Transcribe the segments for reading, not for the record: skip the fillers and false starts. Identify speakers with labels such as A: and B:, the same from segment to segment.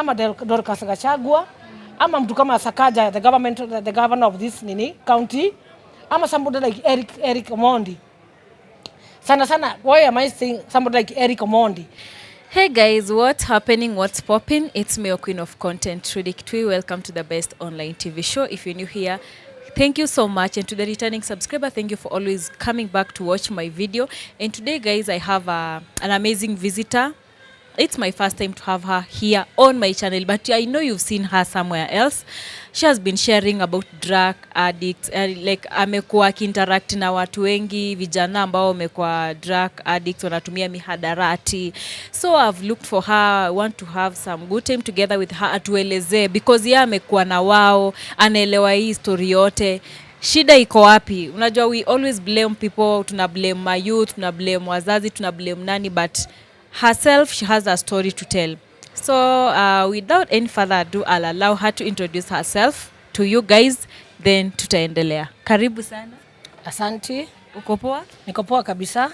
A: kama Dorcas Gachagua ama mtu kama Sakaja, the governor of this county, ama somebody like Eric Omondi. Sana, why am I saying somebody like Eric Omondi?
B: Hey guys, what's happening? What's popping? It's me, your queen of content, Trudy Kitui. Welcome to the best online TV show. If you're new here, thank you so much. And to the returning subscriber, thank you for always coming back to watch my video. And today, guys, I have an amazing visitor. It's my first time to have her here on my channel, but I know you've seen her somewhere else. She has been sharing about drug addicts, like amekuwa akiinteract na watu wengi, vijana ambao wamekuwa drug addicts, wanatumia mihadarati. So I've looked for her. I want to have some good time together with her, atuelezee because yeye amekuwa na wao, anaelewa hii story yote. Shida iko wapi? Unajua we always blame people, tuna blame my youth, tuna blame wazazi, tuna blame nani, but herself, she has a story to tell. So without any further ado, I'll allow her to introduce herself to you guys, then tutaendelea. Karibu sana.
A: Asante.
B: Uko poa?
A: Niko poa kabisa.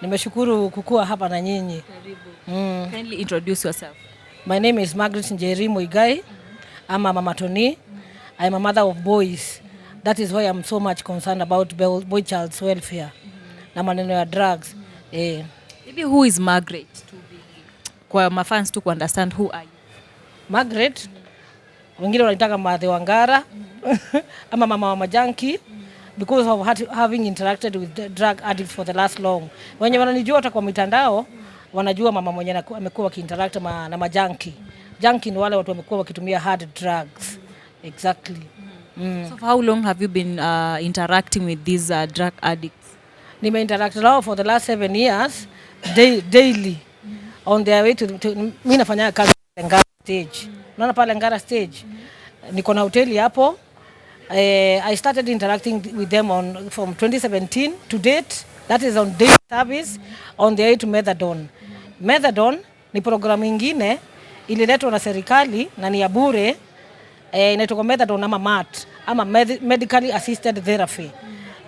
A: Nimeshukuru kukua hapa na nyinyi.
B: Karibu. Kindly introduce yourself.
A: My name is Margaret Njeri Muigai. I'm a Mama Tony. I'm a mother of boys. That is why I'm so much concerned about boy child's welfare. Na maneno ya drugs.
B: Maybe who is Margaret? Kwa mafans to understand who are you.
A: Margaret, wengine wanataka Mathe wa Ngara, ama mama wa majanki, because of having interacted with drug addicts for the last long. Wenye wananijua hata kwa mitandao, wanajua mama mwenye amekuwa wakiinteract na majanki. Junkie ni wale watu wamekuwa wakitumia hard drugs. Exactly.
B: So for how long have you been interacting with these drug addicts?
A: Nime-interact now for the last 7 years, daily. On their way to mimi nafanya kazi Ngara stage. Unaona pale Ngara stage. Niko na hoteli hapo. I started interacting with them from 2017 to date. That is on daily service on the way to Methadone. Methadone ni programu nyingine ililetwa na serikali na ni ya bure. Inaitwa Methadone ama Mathe ama medically assisted therapy.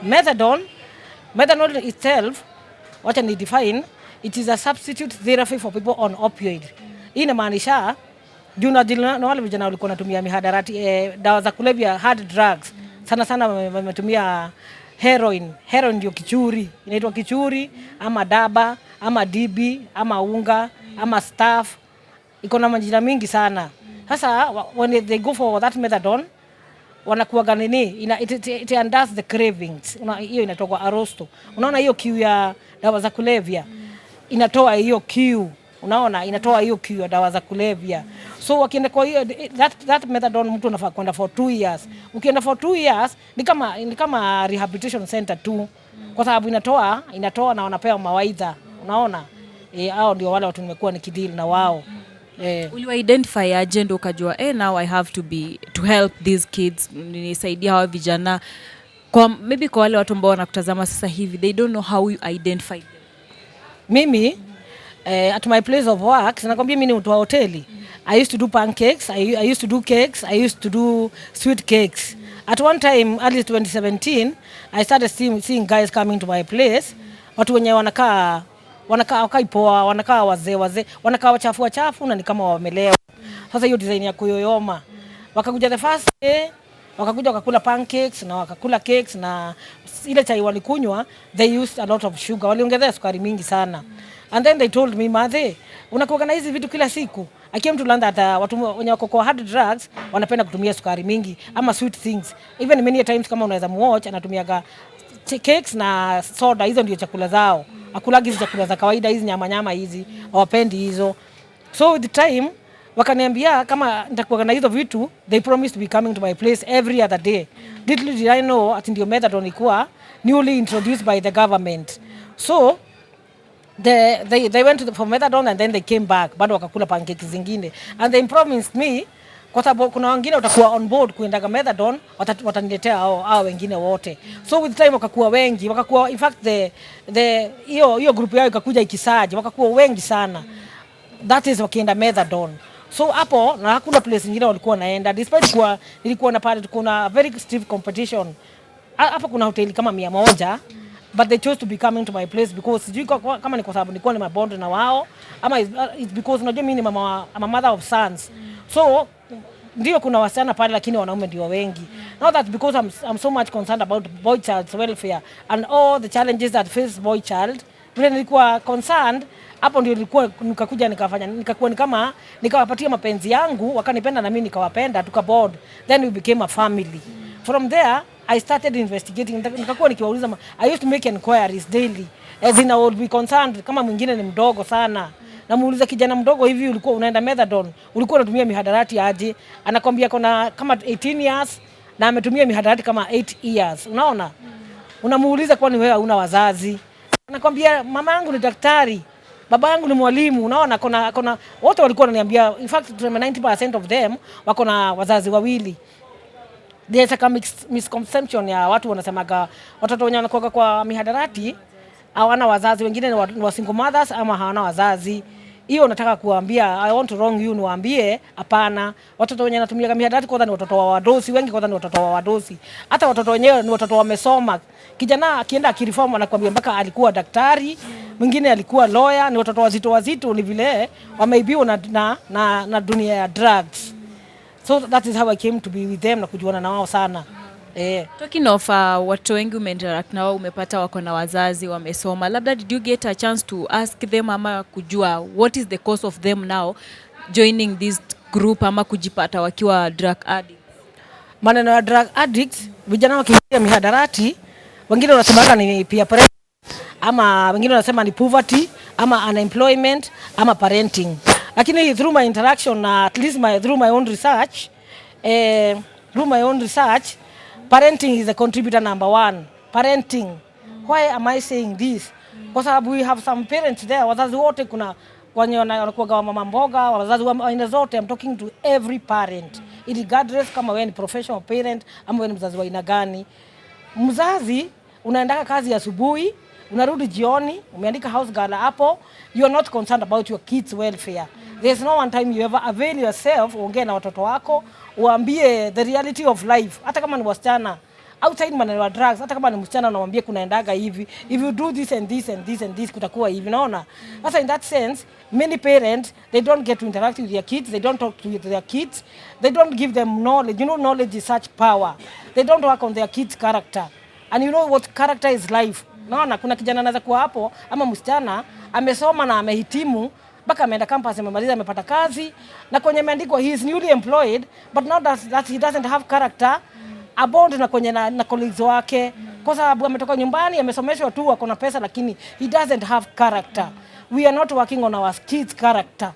A: Methadone itself, what I define, it is a substitute therapy for people on opioid. Hii inamaanisha na wale vijana walikuwa wanatumia mihadarati, dawa za kulevya, hard drugs. Sana wametumia heroin. Heroin ndio kichuri. Inaitwa kichuri ama daba ama DB ama unga ama staff. Iko na majina mingi sana. Sasa when they go for that methadone, wanakuwa nini? It undoes the cravings. Hiyo inatoka arosto. Unaona hiyo kiu ya dawa za kulevya. Inatoa hiyo kiu. Unaona inatoa hiyo kiu ya dawa za kulevya. So wakienda kwa hiyo that methadone mtu anafaa kwenda for 2 years. Ukienda for 2 years ni kama rehabilitation center tu. Kwa sababu inatoa na wanapewa mawaidha. Unaona? Hao ndio wale watu nimekuwa nikideal na wao.
B: Uliwa identify agenda ukajua now I have to help these kids, nisaidia hawa vijana. Maybe kwa wale watu ambao wanakutazama sasa hivi, they don't know how you identify them.
A: Mimi at my place of work, nakwambia mimi ni mtu wa hoteli. I used to do pancakes, I used to do cakes, I used to do sweet cakes. At one time, early 2017, I started seeing guys coming to my place. Watu wenye wanakaa wakaipoa, wanakaa wazee, wanakaa wachafu na ni kama wamelewa. Sasa hiyo design ya kuyoyoma. Wakakuja the first day, wakakula pancakes na wakakula cakes na ile chai walikunywa, they used a lot of sugar. Waliongezea sukari mingi sana. And then they told me, Mathe, unakuwa na hizi vitu kila siku. Akia mtu landa hata watu wenye wako kwa hard drugs wanapenda kutumia sukari mingi ama sweet things. Even many times kama unaweza muwatch anatumiaga cakes na soda, hizo ndio chakula zao. Akulagi hizi chakula za kawaida, hizi nyama hizi, hawapendi hizo. So with the time wakaniambia kama nitakuwa na hizo vitu, they promised to be coming to my place every other day. Little did I know ati ndio methadone ilikuwa newly introduced by the government. So they went for methadone and then they came back, bado wakakula pancakes zingine. And they promised me kwa sababu kuna wengine watakuwa on board kuendaga methadone, wataniletea hao wengine wote. So with time wakakuwa wengi, wakakuwa in fact hiyo group yao ikakuja ikisaje, wakakuwa wengi sana. That is wakienda methadone. So hapo na hakuna place nyingine walikuwa naenda, despite kwa nilikuwa na pale kuna very stiff competition. Hapo kuna hoteli kama 100, but they chose to be coming to my place because sijui kama ni kwa sababu nilikuwa ni mabond na wao ama it's because unajua mimi ni mama, I'm a mother of sons. So ndio kuna wasichana pale lakini wanaume ndio wengi. Now that because I'm so much concerned about boy child's welfare and all the challenges that face boy child, vile nilikuwa concerned hapo ndio nikakuja nikakuwa ni kama nikawapatia mapenzi yangu, wakanipenda na mimi nikawapenda, tukabond, then we became a family. From there I started investigating, nikakuwa nikiwauliza, I used to make inquiries daily as in I would be concerned kama mwingine ni mdogo sana. Namuuliza kijana mdogo, hivi ulikuwa unaenda methadone, ulikuwa unatumia mihadarati aje? Anakwambia kona kama 18 years na ametumia mihadarati kama 8 years. Unaona? Unamuuliza kwani wewe una wazazi? Anakwambia mama yangu ni daktari, baba yangu ni mwalimu. Unaona, kona wote walikuwa wananiambia, in fact 90% of them wako na wazazi wawili. There's a misconception ya watu wanasemaga watoto wenye wanakuwa kwa mihadarati hawana wazazi, wengine ni wa single mothers ama hawana wazazi. Hiyo nataka kuambia, I want to wrong you, niwaambie hapana. Watoto wenye wanatumia mihadarati kwanza ni watoto wa wadosi, wengi kwanza ni watoto wa wadosi. Hata watoto wenyewe ni watoto wamesoma. Kijana akienda akireform anakuambia mpaka alikuwa daktari, mwingine alikuwa lawyer, ni watoto wazito ni vile wameibiwa na dunia ya drugs. So that is how I came to be with them na kujuana na wao sana.
B: Talking of watu wengi umeinteract na wao, umepata wako na wazazi wamesoma, labda did you get a chance to ask them ama kujua what is the cause of them now joining this group ama kujipata wakiwa drug addicts?
A: Maneno ya drug addicts, vijana wakiingia mihadarati, wengine wanasema ni peer pressure, ama wengine wanasema ni poverty, ama unemployment, ama parenting. Lakini through my interaction, at least through my own research, parenting is the contributor number one. Parenting. Why am I saying this? Because we have some parents there. Wazazi wote kuna wenye wanakuwa mama mboga, wazazi wa aina zote. I'm talking to every parent. Regardless kama wewe ni professional parent ama wewe ni mzazi wa aina gani. Mzazi unaendaka kazi asubuhi, unarudi jioni, umeandika house girl hapo, you are not concerned about your kids welfare. There's no one time you ever avail yourself, uongee na watoto wako, uambie the reality of life. Hata kama ni wasichana, outside maneno ya drugs, hata kama ni msichana unamwambia kunaendaga hivi, if you do this and this and this and this kutakuwa hivi, unaona? Sasa in that sense, many parents, they don't get to interact with their kids, they don't talk to their kids, they don't give them knowledge. You know, knowledge is such power. They don't work on their kids' character. And you know what character is life. Unaona, kuna kijana anaweza kuwa hapo ama msichana amesoma na amehitimu, mpaka ameenda campus, amemaliza, amepata kazi, na kwenye imeandikwa he is newly employed, but not that he doesn't have character, a bond na kwenye na colleagues wake, kwa sababu ametoka nyumbani, amesomeshwa tu, ako na pesa, lakini he doesn't have character. We are not working on our kids' character.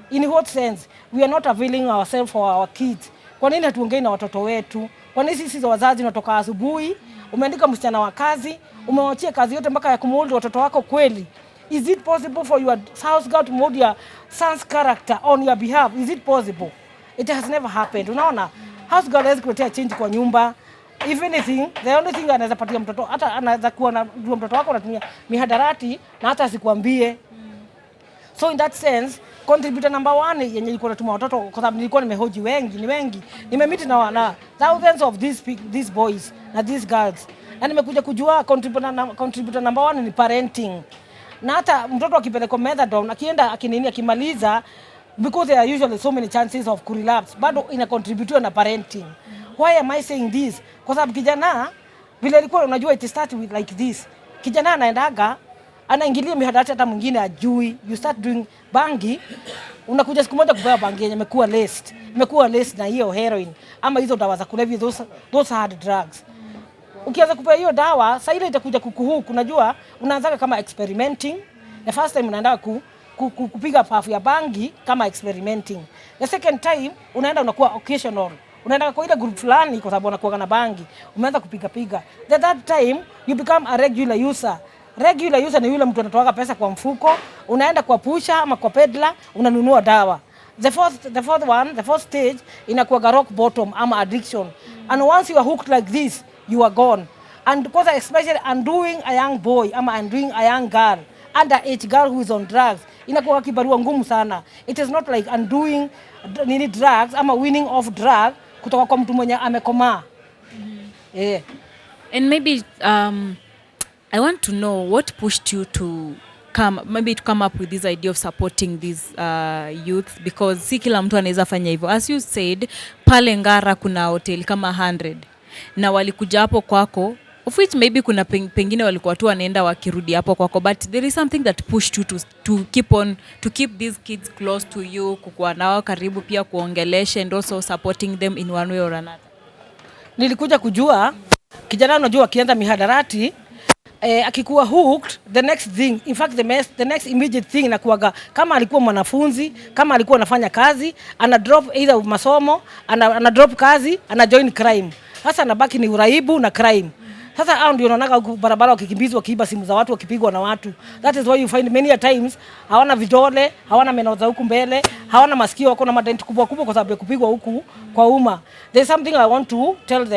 A: In what sense? We are not availing ourselves for our kids. Kwa nini hatuongei na watoto wetu? Kwa nini sisi wazazi tunatoka asubuhi, umeandika msichana wa kazi, umewachia kazi yote mpaka ya kumuold watoto wako kweli? Is it possible for your house girl to mold your son's character on your behalf? Is it possible? It has never happened. Unaona? House girl hawezi kuletea change kwa nyumba. If anything, the only thing anaweza patia mtoto, hata anaweza kuwa na mtoto wako anatumia mihadarati na hata asikwambie. So in that sense, contributor number one yenye nilikuwa natuma watoto, kwa sababu nilikuwa nimehoji wengi. Nimemeet na thousands of these boys na these girls. Na nimekuja kujua contributor number one ni parenting. Na hata mtoto akipelekwa methadone, akienda akimaliza, because there are usually so many chances of relapse, bado ina contribute na parenting. Why am I saying this? Kwa sababu kijana vile alikuwa, unajua it start with like this. Kijana anaendaga anaingilia mihadarati, hata mwingine ajui. You start doing bangi, unakuja siku moja kupewa bangi yenye imekuwa laced na hiyo heroin ama hizo dawa za kulevya, those hard drugs. Ukianza kupewa hiyo dawa, sasa ile itakuja kukuhuku. Unajua unaanza kama experimenting. The first time unaenda kupiga puff ya bangi kama experimenting. The second time unaenda unakuwa occasional. Unaenda kwa ile group fulani kwa sababu unakuwa na bangi, umeanza kupiga. The third time you become a regular user. Regular user ni yule mtu anatoa pesa kwa mfuko, unaenda kwa pusha ama kwa peddler, unanunua dawa. The fourth stage inakuwa rock bottom ama addiction. And once you are hooked like this, you are gone. And because especially undoing a young boy ama undoing a young girl, underage girl who is on drugs, inakuwa kibarua ngumu sana. It is not like undoing drugs ama winning off drug kutoka kwa mtu mwenye amekomaa.
B: And maybe I want to know what pushed you to come up with this idea of supporting these youth, because si kila mtu anaweza fanya hivyo. As you said, pale Ngara kuna hotel kama 100 na walikuja hapo kwako, of which maybe kuna pengine walikuwa tu wanaenda wakirudi hapo kwako, but there is something that pushed you to keep these kids close to you, kukuwa nao karibu, pia kuongelesha and also supporting them in one way or another.
A: Nilikuja kujua kijana, unajua akianza mihadarati akikuwa hooked, the next thing, in fact the next immediate thing inakuwa kama alikuwa mwanafunzi, kama alikuwa anafanya kazi, ana drop either masomo, ana drop kazi, ana join crime. Sasa anabaki ni uraibu na crime. Sasa hao ndio unaona barabara wakikimbizwa, wakiiba simu za watu, wakipigwa na watu. That is why you find many a times hawana vidole, hawana meno za huku mbele, hawana masikio, wako na madent kubwa kubwa kwa sababu ya kupigwa huku kwa umma. There's something I want to tell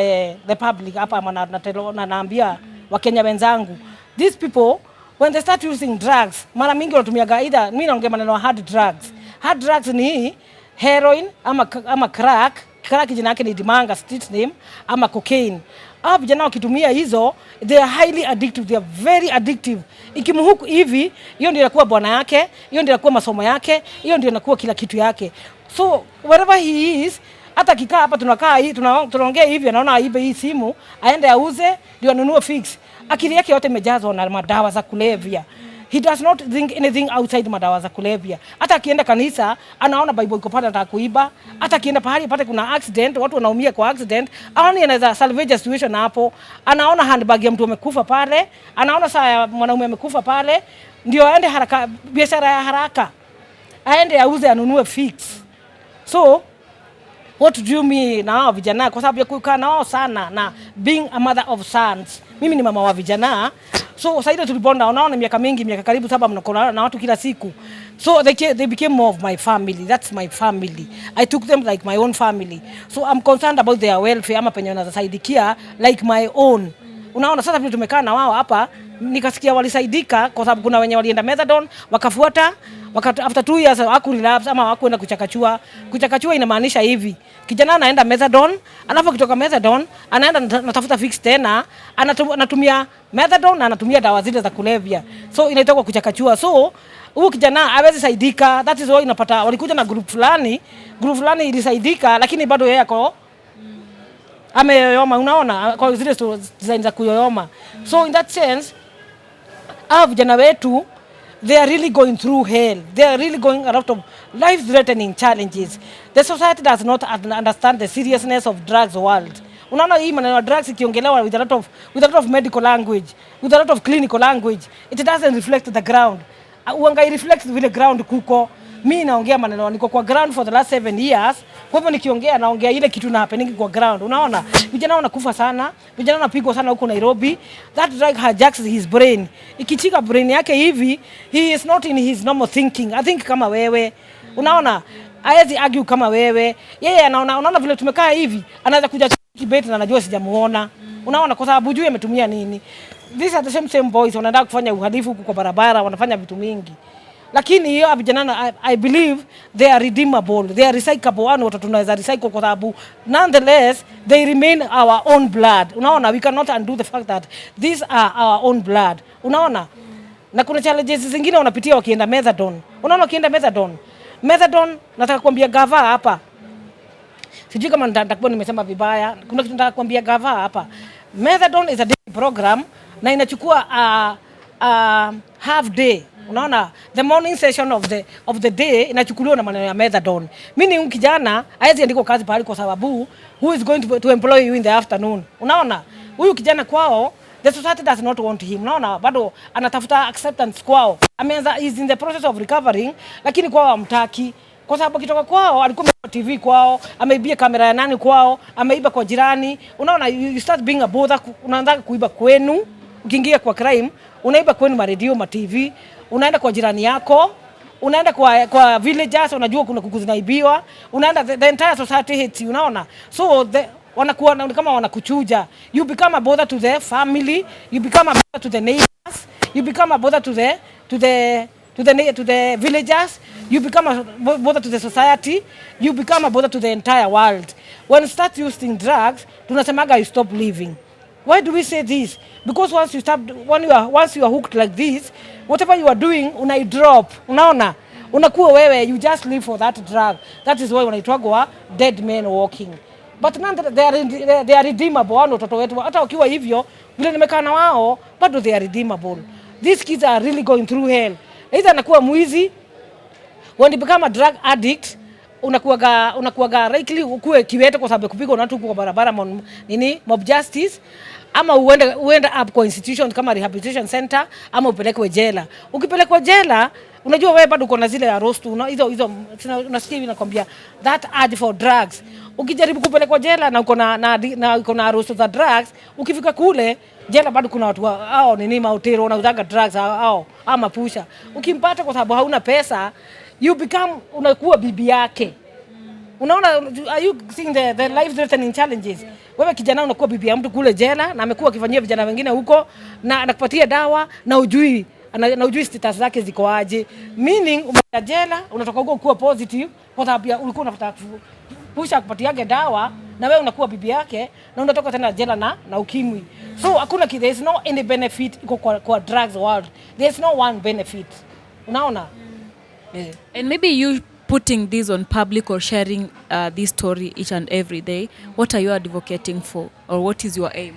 A: the public hapa, na naambia Wakenya wenzangu. These people when they start using drugs, mara mingi wanatumia either, mimi naongea maneno hard drugs. Hard drugs ni heroin ama crack. Crack jina yake ni Dimanga street name, ama cocaine. Hao vijana wakitumia hizo, they are highly addictive, they are very addictive. Ikimhuku hivi, hiyo ndio inakuwa bwana yake, hiyo ndio inakuwa masomo yake, hiyo ndio inakuwa kila kitu yake. So wherever he is, hata kikaa hapa tunakaa hii tunaongea hivi, anaona aibe hii simu, aende auze ndio anunue fix. Akili yake yote imejazwa na madawa za kulevya. He does not think anything outside madawa za kulevya. Hata akienda kanisa, anaona Bible iko pale anataka kuiba. Hata akienda pahali pale kuna accident, watu wanaumia kwa accident, aone anaweza salvage situation hapo. Anaona handbag ya mtu amekufa pale, anaona saa ya mwanaume amekufa pale, ndio aende haraka, biashara ya haraka. Aende auze anunue fix. So what do you mean na vijana, kwa sababu ya kukaa nao sana na being a mother of sons. Mimi ni mama wa vijana. So saida tulibonda, unaona miaka mingi, miaka karibu 7 mnakola na watu kila siku. So they became more of my family. That's my family. I took them like my own family. So I'm concerned about their welfare, ama penye wanasaidikia like my own. Unaona sasa vile tumekaa na wao hapa, nikasikia walisaidika kwa sababu kuna wenye walienda methadone wakafuata, after 2 years haku relapse ama hakuenda kuchakachua. Kuchakachua inamaanisha hivi, kijana anaenda methadone, alafu kutoka methadone anaenda natafuta fix tena, anatumia methadone na anatumia dawa zile za kulevya. So inaitwa kuchakachua. So huyu kijana hawezi saidika. That is why unapata walikuja na group fulani ilisaidika, lakini bado yeye yako ameyoyoma, unaona, kwa zile design za kuyoyoma. So in that sense, vijana wetu, they are really going through hell. They are really going a lot of life-threatening challenges. The society does not understand the seriousness of drugs world. Unaona hii maneno ya drugs ikiongelewa with a lot of medical language, with a lot of clinical language, it doesn't reflect the ground. Uangai reflect vile ground kuko. Mimi naongea maneno, niko kwa ground for the last 7 years. Kwa hivyo nikiongea naongea ile kitu na happening kwa ground. Unaona vijana wanakufa sana, vijana wanapigwa sana huko Nairobi. That drug hijacks his brain. Ikichika brain yake hivi, he is not in his normal thinking. I think kama wewe, unaona, haezi argue kama wewe. Yeye unaona vile tumekaa hivi, anaweza kuja debate na anajua sijamuona. Unaona kwa sababu hujui ametumia nini. These are the same boys wanaenda kufanya uhalifu huko kwa barabara, wanafanya vitu mingi. Lakini hiyo vijana, I believe they are redeemable, they are recyclable. Watu tunaweza recycle kwa sababu nonetheless they remain our own blood. Unaona, we cannot undo the fact that these are our own blood. Unaona, na kuna challenges zingine wanapitia wakienda methadone. Unaona, wakienda methadone, nataka kuambia gava hapa, sijui kama nitakuwa nimesema vibaya, kuna kitu nataka kuambia gava hapa. Methadone is a daily program na inachukua half day. Unaona, the morning session of the day inachukuliwa na maneno ya methadone. Mimi ni kijana, haiwezi andiko kazi pale kwa sababu who is going to employ you in the afternoon. Unaona, huyu kijana kwao, the society does not want him. Unaona, bado anatafuta acceptance kwao. Ameanza is in the process of recovering, lakini kwao hamtaki. Kwa sababu kitoka kwao alikuwa TV kwao, ameibia kamera ya nani kwao, ameiba kwa jirani. Unaona, you start being a bother, unaanza kuiba kwenu. Ukiingia kwa crime, unaiba kwenu ma radio, ma TV, unaenda kwa jirani yako, unaenda kwa villagers, unajua kuna kuku zinaibiwa, unaenda the entire society hates you, unaona. So wanakuwa kama wanakuchuja. You become a bother to the family, you become a bother to the neighbors, you become a bother to the villagers, you become a bother to the society, you become a bother to the entire world. When you start using drugs, tunasemaga you stop living. Why do we say this? Because once you are hooked like this, whatever you are doing, drop. Unaona? Unakuwa wewe, you just live for that drug. That is why wanaitwa dead men walking. But they are redeemable. Wao watoto wetu hata ukiwa hivyo vile nimekaa na wao bado they are redeemable. These kids are really going through hell. Either anakuwa mwizi, when you become a drug addict, unakuwaga likely ukue kiwete kwa sababu kupigwa na watu kwa barabara mob justice, ama uende up kwa institution kama rehabilitation center, ama upelekwe jela. Ukipelekwa jela, unajua wewe bado uko na zile arostu hizo unasikia hivi nakwambia that urge for drugs. Ukijaribu kupelekwa jela na uko na arostu za drugs, ukifika kule jela bado kuna watu hao mautero wanauzaga drugs hao ama pusha. Ukimpata kwa sababu hauna pesa, you become unakuwa bibi yake. Unaona, are you seeing the life threatening challenges? Wewe kijana unakuwa bibi ya mtu kule jela na amekuwa akifanyia vijana wengine huko na anakupatia dawa na ujui status zake ziko aje. Meaning umeenda jela, unatoka huko kuwa positive kwa sababu ulikuwa unataka pusha kupatiage dawa na wewe unakuwa bibi yake na unatoka tena jela na ukimwi. So hakuna there is no any benefit iko kwa drugs world. There is no one benefit. Unaona?
B: Yeah. And maybe you putting this on public or sharing this story each and every day, what are you advocating for, or what is your aim?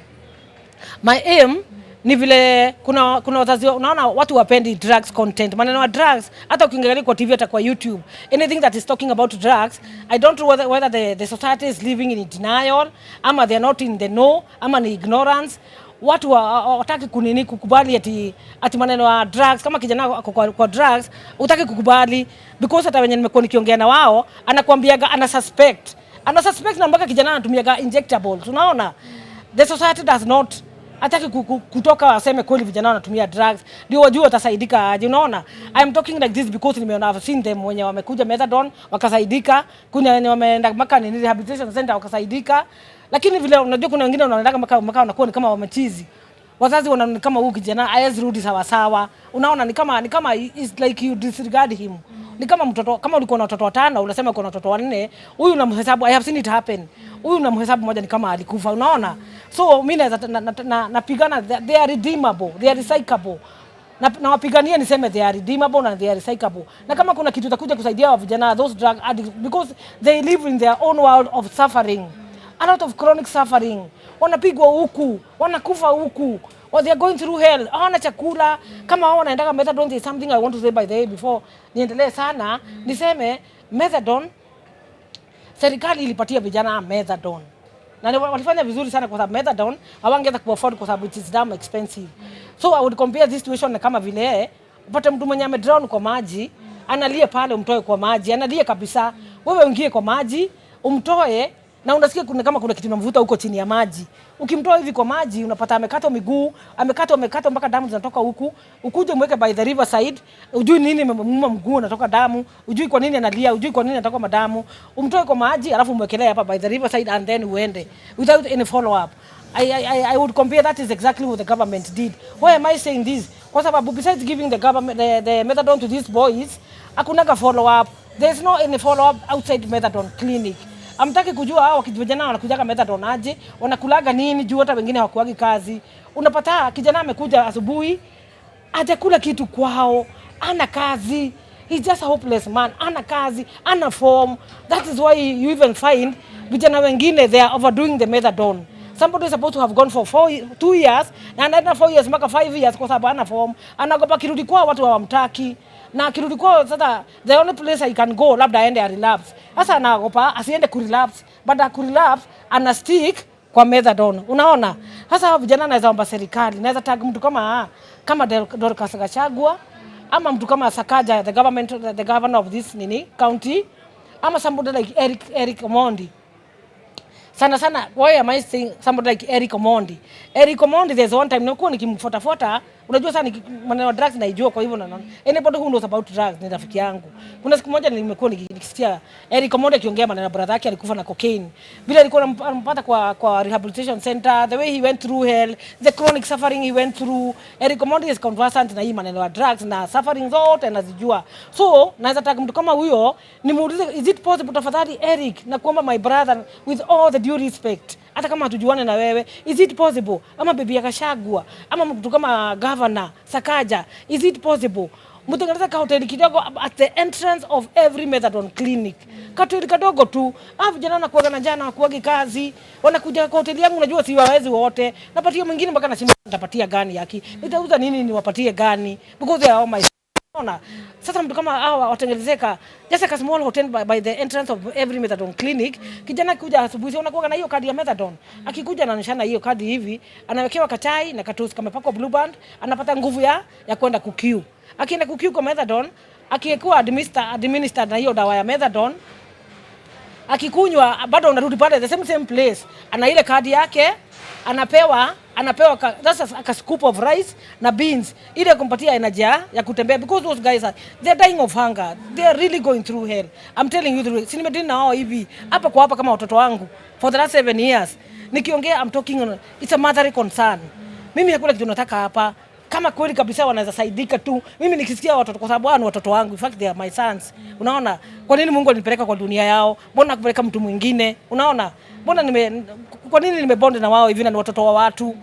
A: My aim ni vile kuna wazazi, unaona watu wapendi drugs content. Maneno ya drugs hata ukiangalia kwa TV hata kwa YouTube, anything that is talking about drugs, I don't know whether the society is living in denial, ama they are not in the know, ama ni ignorance. Watu wataki kukubali ati maneno ya drugs. Kama kijana kwa drugs utaki kukubali, because hata wenye nimekuwa nikiongea na wao anakuambiaga ana suspect na mpaka kijana anatumiaga injectables. Unaona, the society does not hataki kutoka aseme kweli vijana wanatumia drugs ndio wajue watasaidika aje. Unaona, I am talking like this because nimeona, I've seen them wenye wamekuja methadone wakasaidika, kuna wenye wameenda mpaka rehabilitation center wakasaidika. Lakini vile unajua kuna wengine wanaenda mpaka wanakuwa ni kama wamechizi. Wazazi wanaona kama huyu kijana hawezi rudi sawa sawa. Unaona, ni kama is like you disregard him. Ni kama mtoto, kama ulikuwa na watoto 5 unasema uko na watoto 4, huyu unamhesabu, I have seen it happen. Huyu unamhesabu mmoja ni kama alikufa. Unaona? So mimi napigana, they are redeemable, they are recyclable. Na wapigania niseme they are redeemable na they are recyclable. Na kama kuna kitu itakuja kusaidia wa vijana those drug addicts, because they live in their own world of suffering. A lot of chronic suffering. Wanapigwa huku, wanakufa huku, or they are going through hell. Hawana chakula. Kama wao wanaenda methadone, is something I want to say by the way before niendelee sana. Niseme methadone, serikali ilipatia vijana methadone. Na walifanya vizuri sana kwa sababu methadone hawangeweza kuafford kwa sababu it is damn expensive. So I would compare this situation na kama vile upate mtu mwenye amedrown kwa maji, analia pale, umtoe kwa maji, analia kabisa. Wewe uingie kwa maji, umtoe, na unasikia kama kuna kitu kinamvuta huko chini ya maji. Ukimtoa hivi kwa maji unapata amekata miguu, amekata mpaka damu zinatoka huku. Ukuje mweke by the river side, ujui nini imemuuma mguu unatoka damu, ujui kwa nini analia, ujui kwa nini anatoka madamu. Umtoe kwa maji alafu umwekelee hapa by the river side and then uende without any follow up. I would compare that is exactly what the government did. Why am I saying this? Kwa sababu besides giving the government the methadone to these boys, hakunaga follow up. There's no any follow up outside methadone clinic. Amtaki kujua hao kijana wanakujaga methadone aje, wanakulaga nini, juu hata wengine hawakuagi kazi. Unapata kijana amekuja asubuhi, hajakula kitu kwao, ana kazi. He's just a hopeless man. Ana kazi, ana form. That is why you even find vijana wengine they are overdoing the methadone. Somebody is supposed to have gone for 2 years, na anaenda 4 years mpaka 5 years kwa sababu ana form. Anagopa kirudi kwao watu hawamtaki. Na kirudi kwao sasa the only place I can go labda aende a relapse. Sasa anagopa asiende ku relapse, baada ku relapse ana stick kwa methadone. Unaona? Sasa hao vijana naweza omba serikali, naweza tag mtu kama Dorcas Gachagua, ama mtu kama Sakaja, the governor of this county, ama somebody like Eric Omondi. Sana why am I saying somebody like Eric Omondi? Eric Omondi, there's one time nilikuwa nikimfuata, unajua sana maneno drugs naijua, kwa hivyo naona anybody who knows about drugs ni rafiki yangu. Kuna siku moja nimekuwa nikisikia Eric Omondi akiongea maneno brother yake alikufa na cocaine. Bila alikuwa anampata kwa rehabilitation center, the way he went through hell, the chronic suffering he went through. Eric Omondi is conversant na hii maneno ya drugs na suffering zote anazijua. So naweza taka mtu kama huyo nimuulize, is it possible tafadhali Eric, na kuomba my brother with all the due respect, hata kama hatujuane na wewe. Is it possible? Ama bibi akashagwa, ama mtu kama governor Sakaja, is it possible? Mtengeneza ka hoteli kidogo at the entrance of every methadone clinic. Hoteli kadogo tu. Vijana wanakuwa na jana wakuagi kazi. Wanakuja kwa hoteli yangu, unajua si wawezi wote. Napatia mwingine mpaka na simu nitapatia gani yake. Nitauza nini niwapatie gani? Because they are all my. Unaona? Sasa mtu kama hawa watengenezeka just a small hotel by the entrance of every methadone clinic. Kijana kuja asubuhi unakuwa na hiyo kadi ya methadone. Akikuja na nishana hiyo kadi hivi, anawekewa kachai na katosi kama pako blue band, anapata nguvu ya kwenda kukiu. Akienda kukiu kwa methadone, akiekuwa administer na hiyo dawa ya methadone, akikunywa bado unarudi pale the same place. Ana ile kadi yake, anapewa that's a scoop of rice na beans ile kumpatia energy ya kutembea, because those guys they're dying of hunger, they're really going through hell. I'm telling you the truth. Sinimedini na wao hivi hapa kwa hapa kama watoto wangu for the last 7 years. Nikiongea I'm talking on, it's a mother concern. Mimi hakuna kitu nataka hapa, kama kweli kabisa wanaweza saidika tu. Mimi nikisikia watoto, kwa sababu ni watoto wangu, in fact they are my sons. Unaona? Kwa nini Mungu alinipeleka kwa dunia yao? Mbona kupeleka mtu mwingine? Unaona? Kwa nini nimebonde na wao hivi na ni watoto wa watu?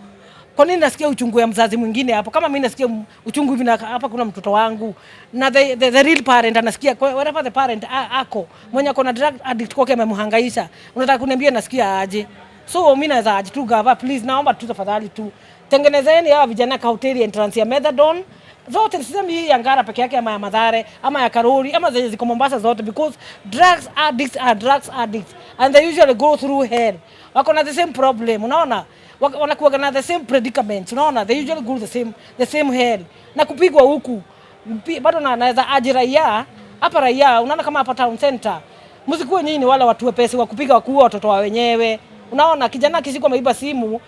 A: Kwa nini nasikia uchungu ya mzazi mwingine hapo? Kama mimi nasikia uchungu hivi na hapa kuna mtoto wangu. Na the real parent anasikia, wherever the parent ako, mwenye ako na drug addict kwake amemhangaisha. Unataka kuniambia nasikia aje? So mimi naweza aje tu gava, please naomba tu tafadhali tu. Tengenezeni hawa vijana ka hoteli entrance ya methadone. Zote nisemi hii ya Ngara peke yake, ama ya Mathare, ama ya Karuri, ama ziko Mombasa zote, because drugs addicts are drugs addicts and they usually go through hell. Wako na the same problem, unaona? Wanakuwa na the same predicament, unaona? They usually go the same hell. Na kupigwa huku. Bado naweza aje raia, hapa raia, unaona kama hapa town center. Msikuwe nyinyi wala watu wepesi wa kupiga wakuua watoto wa wenyewe. Unaona, kijana kisiko ameiba simu,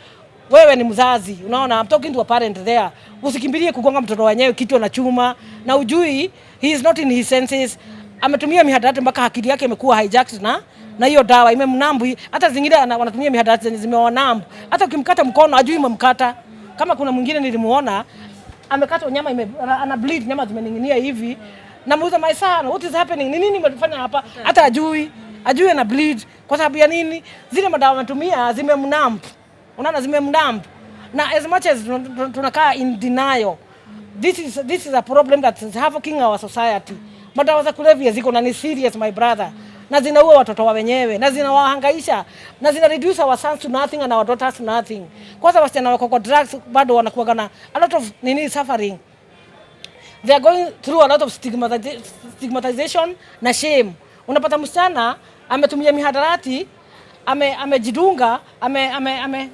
A: wewe ni mzazi, unaona, I'm talking to a parent there. Usikimbilie kugonga mtoto wenyewe kichwa na chuma, na ujui he is not in his senses. Ametumia mihadarati mpaka akili yake imekuwa hijacked na hiyo dawa imemnambu. Hata zingine wanatumia mihadarati zenye zimewanambu. Hata ukimkata mkono ajui umemkata. Kama kuna mwingine nilimuona amekata nyama ana bleed, nyama zimening'inia hivi. Namuuliza, my son, what is happening? Ni nini umefanya hapa? Hata ajui ana bleed. Kwa sababu ya nini? Zile madawa anatumia zimemnambu. Unaona, zimemnambu. Na as much as tunakaa in denial, this is a problem that is havoking our society. Madawa za kulevya ziko na ni serious, my brother. Na zinaua watoto wa wenyewe, na zinawahangaisha, na zina reduce our sons to nothing and our daughters to nothing. Kwanza wasichana wako kwa drugs bado wanakuwa na a lot of suffering. They are going through a lot of stigmatization na shame. Unapata msichana ametumia mihadarati, amejidunga,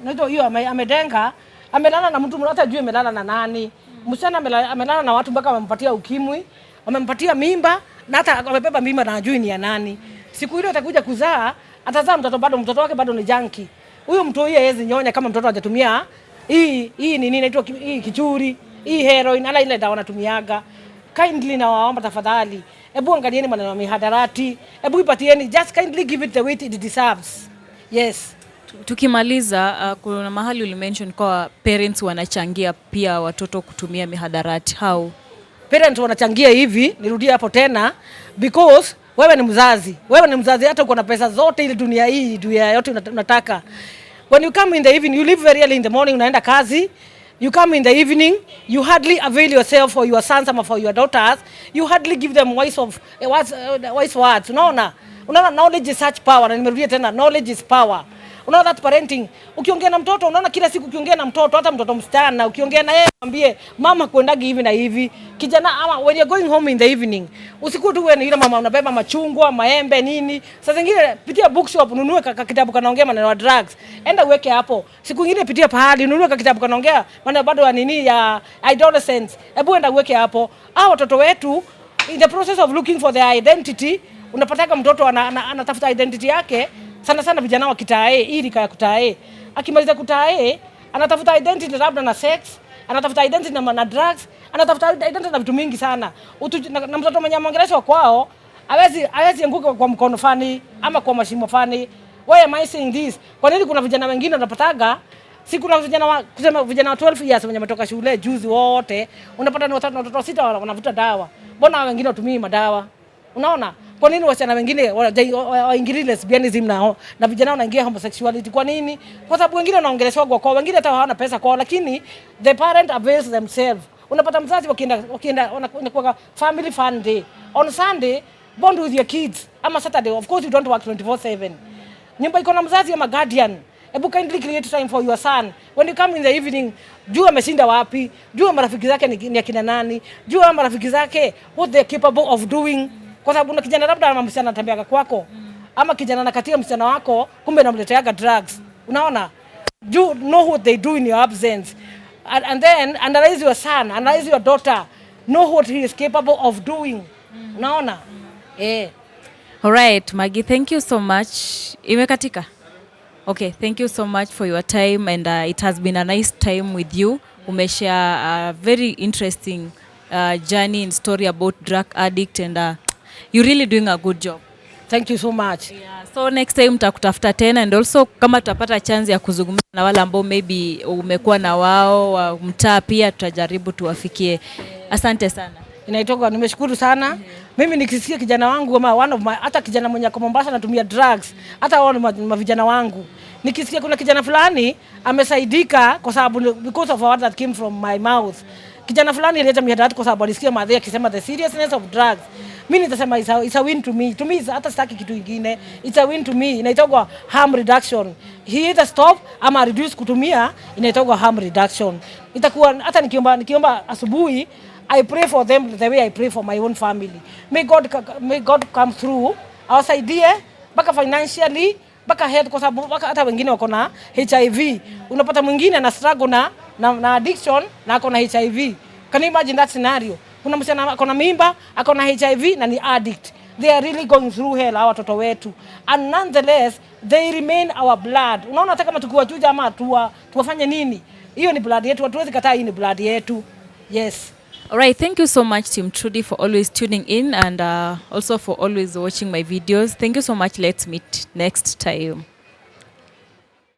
A: naitwa hiyo amedenga, amelala na mtu hata ajue amelala na nani. Msichana amelala na watu mpaka wamempatia ukimwi, wamempatia mimba, na hata amebeba mimba na ajui ni ya nani. Siku ile atakuja kuzaa, atazaa mtoto wake bado ni junkie. Huyo mtu yeye hawezi nyonya kama mtoto hajatumia hii nini inaitwa hii kichuri, hii heroin, ala ile dawa anatumiaga. Kindly na waomba tafadhali, hebu angalieni maneno ya mihadarati, hebu ipatieni, just kindly give it the weight it deserves. Yes.
B: Tukimaliza, kuna mahali ulimention kwa parents wanachangia pia watoto kutumia mihadarati. How?
A: Parents wanachangia hivi, nirudie hapo tena, because wewe ni mzazi hata uko na pesa zote ile dunia yote unataka. When you come in the evening, you leave very early in the morning, unaenda kazi. You come in the evening, you hardly avail yourself for your sons or for your daughters. You hardly give them wise words. Unaona, knowledge is such power. Na nimerudia tena, knowledge is power. Unaona that parenting. Ukiongea na mtoto, unaona kila siku ukiongea na mtoto, hata mtoto msichana, ukiongea na yeye mwambie mama kuendagi hivi na hivi. Kijana, ama when you're going home in the evening, usikue tu wewe ni yule mama unabeba machungwa, maembe nini. Saa zingine pitia bookshop ununue kitabu kanaongea maneno ya drugs. Enda uweke hapo. Siku nyingine pitia pahali ununue kitabu kanaongea maneno bado ya nini ya adolescence. Hebu enda uweke hapo. Watoto wetu in the process of looking for their identity, unapataka mtoto anatafuta identity yake. Sana vijana wa kitae, hii rika ya kutae. Akimaliza kutae, anatafuta identity labda na sex, anatafuta identity na drugs, anatafuta identity na vitu mingi sana. Na mtoto mwenye ameongeleshwa kwao, hawezi anguka kwa mkono fani ama kwa mashimo fani. Why am I saying this? Kwa nini kuna vijana wengine wanapataga, si kuna vijana wa 12 years wenye wametoka shule juzi wote, unapata ni watoto 6 wanavuta dawa. Mbona wengine watumii madawa? Unaona? Kwa nini wasichana wengine waingilie lesbianism na vijana wanaingia homosexuality? Kwa nini? Kwa sababu wengine wanaongeleshwa kwa wengine hata hawana pesa kwa, lakini the parent avails themselves. Unapata mzazi wakienda wanakuwa family fun day on Sunday, bond with your kids. Ama Saturday, of course you don't work 24/7. Nyumba iko na mzazi ama guardian. Ebu kindly create time for your son. When you come in the evening, jua ameshinda wapi, jua marafiki zake ni akina nani, jua marafiki zake what they are capable of doing. Kwa sababu una kijana labda ama msichana anatembea kwako, ama kijana anakatia msichana wako, kumbe anamleteaga drugs. Unaona? You know what they do in your absence. And then analyze your son, analyze your daughter, know what he is capable of doing. Unaona?
B: All right, Maggie, thank you so much. Imekatika? Okay, thank you so much for your time, and it has been a nice time with you. Umeshare a very interesting journey and story about drug addict, and you're really doing a good job.
A: Thank you so much.
B: Yeah, so next time tutakutafuta tena, and also kama tutapata chance ya kuzungumza na wale ambao maybe umekuwa na wao wa mtaa pia tutajaribu tuwafikie. Asante sana.
A: Inaitoka, nimeshukuru sana. Mimi nikisikia kijana wangu ama one of my, hata kijana mwenye kwa Mombasa anatumia drugs, hata wao ni vijana wangu. Nikisikia kuna kijana fulani amesaidika kwa sababu because of a word that came from my mouth. Kijana fulani alileta mihadarati kwa sababu alisikia Mathe akisema the seriousness of drugs. Mimi nitasema it's a win to me. To me hata sitaki kitu kingine. It's a win to me. Inaitwa harm reduction. He either stop ama reduce kutumia, inaitwa harm reduction. Itakuwa hata nikiomba asubuhi, I pray for them the way I pray for my own family. May God come through. Awasaidie mpaka financially, mpaka health, kwa sababu hata wengine wako na HIV. Unapata mwingine na struggle na addiction na ako na HIV. Can you imagine that scenario? Kuna msichana ako na mimba, ako na HIV na ni addict. They are really going through hell, our watoto wetu. And nonetheless, they remain our blood. Unaona hata kama tukiwachuja ama tuwafanye nini? Hiyo ni blood yetu. Hatuwezi kataa, hii ni blood yetu. Yes.
B: All right, thank you so much, Team Trudy, for always tuning in, and also for always watching my videos. Thank you so much. Let's meet next time.